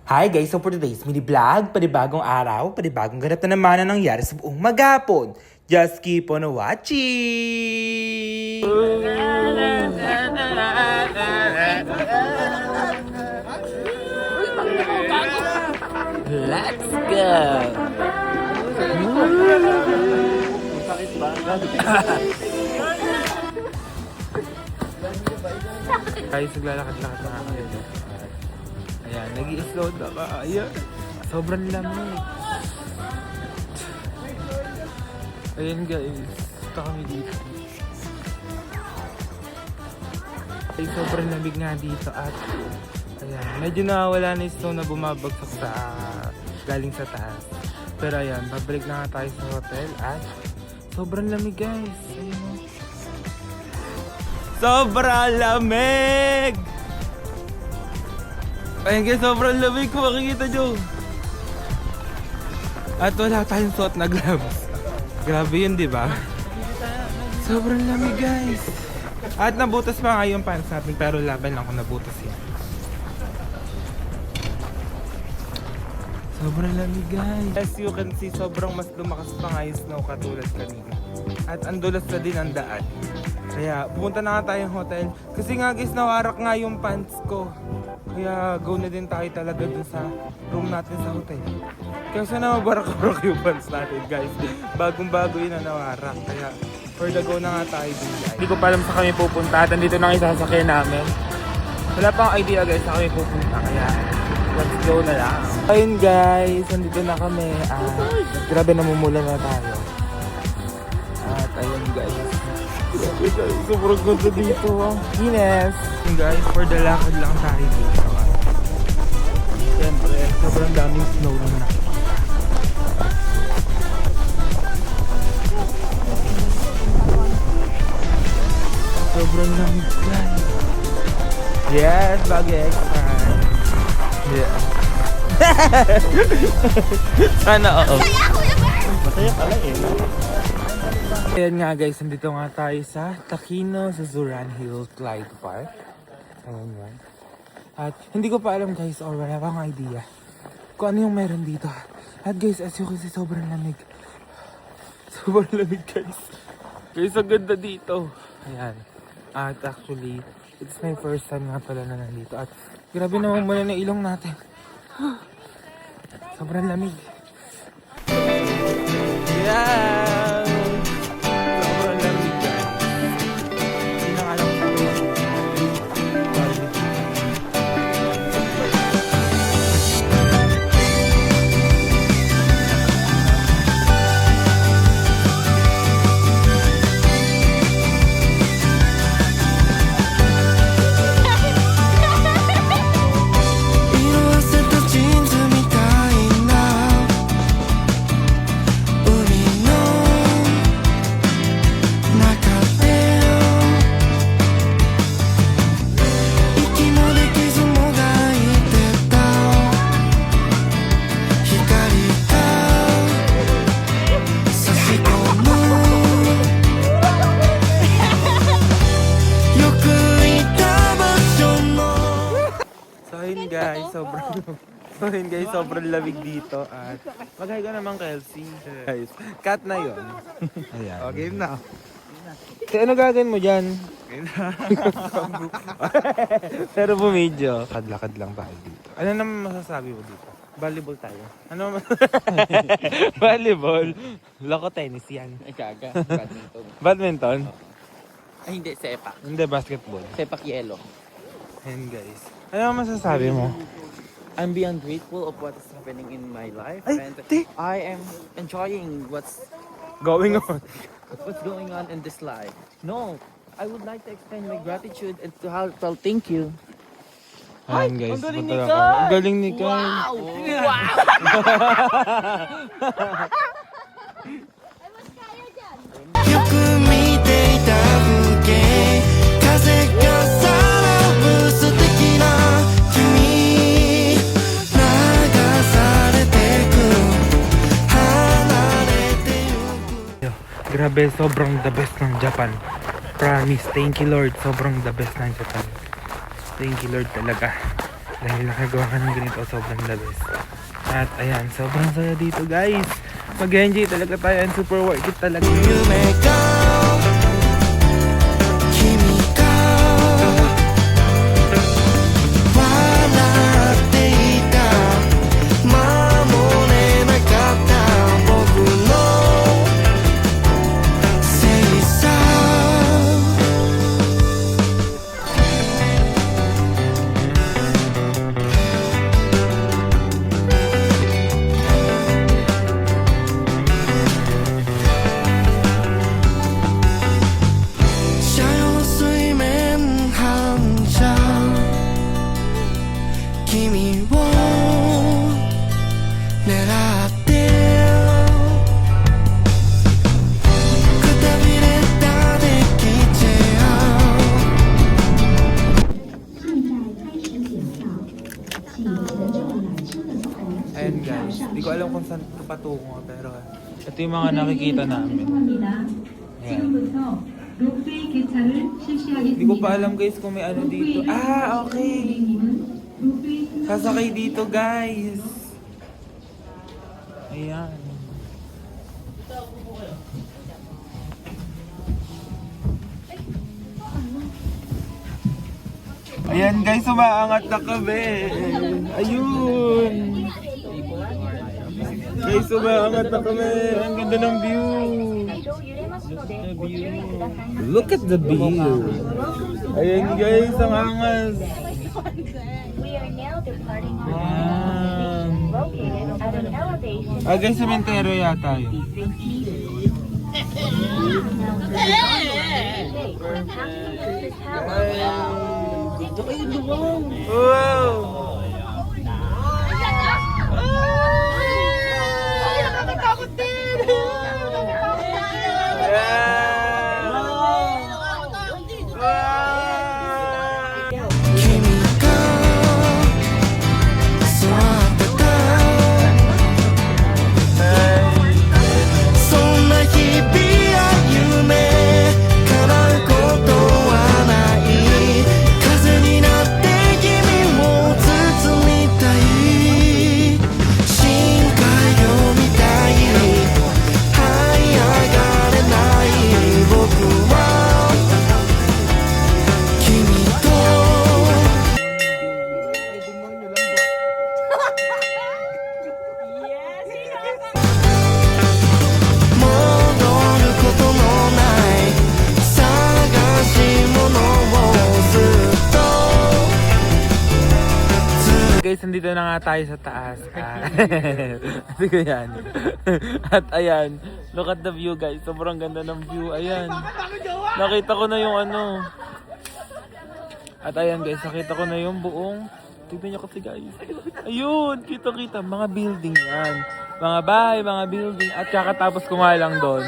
Hi guys, so for today's mini vlog, panibagong araw, panibagong ganap na naman ang nangyari sa buong maghapon. Just keep on watching! Let's go! Guys, naglalakad-lakad na kami dito. Ayan, nag-i-slow na ba? Ayan. Sobrang lamig. Ayan guys, ito kami dito. Ay, sobrang lamig nga dito at ayan, medyo nawawala na yung snow na bumabagsak sa galing sa taas. Pero ayan, babalik na nga tayo sa hotel at sobrang lamig guys. Ayan. Sobrang lamig! Ayan guys, sobrang lamig kung makikita nyo. At wala tayong suot na gloves. Grabe yun, di ba? Sobrang lamig guys. At nabutas pa nga yung pants natin, pero laban lang kung nabutas yan. Sobrang lamig guys. As you can see, sobrang mas lumakas pa nga yung snow katulad kanina. At andulas na din ang daan. Kaya pumunta na nga tayong hotel. Kasi nga guys, nawarak nga yung pants ko. Kaya go na din tayo talaga dun sa room natin sa hotel. Kaya sana mabarak-barak yung pants natin guys. Bagong-bago yun na nawarak. Kaya for the go na nga tayo dun guys. Hindi ko pa alam sa kami pupunta. At andito na kayo sasakyan namin. Wala pang idea guys sa kami pupunta. Kaya let's go na lang. Ayun guys, andito na kami. Grabe namumula na tayo. At ayun guys. Grabe guys, sobrang ganda dito. Ines! Guys, for the lakad lang tayo dito. Siyempre, sobrang daming snow lang na. Sobrang lamig guys. Yes, bagay extra. Yeah. Sana oo. Masaya pala eh. Ayan nga guys, nandito nga tayo sa Takino sa Zuran Hill Clyde Park. Ayan yan. At hindi ko pa alam guys, or wala pang idea kung ano yung meron dito. At guys, as you can see, sobrang lamig. Sobrang lamig guys. Guys, ang ganda dito. Ayan. At actually, it's my first time nga pala na nandito. At grabe naman muna na ilong natin. Sobrang lamig. Yeah! So yun guys, sobrang lamig dito at mag-hi ka naman Kelsey. Guys, cut na yun. Ayan. O, game na. So, ano gagawin mo dyan? Pero bumidyo. Lakad lang tayo dito. Ano naman masasabi mo dito? Volleyball tayo. Ano Volleyball? Loko tennis yan. Ay, kaga. Badminton. Badminton? Ay, hindi. Sepak. Hindi, basketball. Sepak yelo. Ayan guys. Ano masasabi mo? I'm beyond grateful of what is happening in my life. Ay, and di. I am enjoying what's Going on. going on in this life. No, I would like to extend my gratitude and to how to thank you. Ayan guys. ang galing ni punta Carl! lang. Ang galing ni Carl. Wow! Grabe, sobrang the best ng Japan. Promise, thank you Lord. Sobrang the best ng Japan. Thank you Lord talaga. Dahil nakagawa ka ng ganito, sobrang the best. At ayan, sobrang saya dito guys. Mag-enjoy talaga tayo and super worth it talaga. 斜陽水面反射君を狙ってくたびれたデッキチェア Ayan guys, di ko alam kung saan ito patungo pero ito yung mga nakikita namin. Ayan. Hindi ko pa alam guys kung may ano dito. Ah, okay. Sasakay dito guys. Ayan. Ayan guys, umaangat na kami. Ayun. Guys, umaangat na kami. Ang ganda ng view. Look at the view. Ayan guys, ang angas. We are now departing on Ayan. located at an elevation Ah guys, sementeryo yata yun. Wow! Yeah! 君が座ってたそんな日々や夢叶うことはない風になって君を包みたい深海魚みたい這い上がれない僕は君と 戻ることのない探し物をずっと Guys, nandito na nga tayo sa taas. Sabi ko yan. At ayan, look at the view guys. Sobrang ganda ng view. Ayan. Nakita ko na yung ano. At ayan guys, nakita ko na yung buong. Tignan nyo kasi guys. Ayun, kita-kita. Mga building yan. Mga bahay, mga building. At kakatapos ko nga lang doon.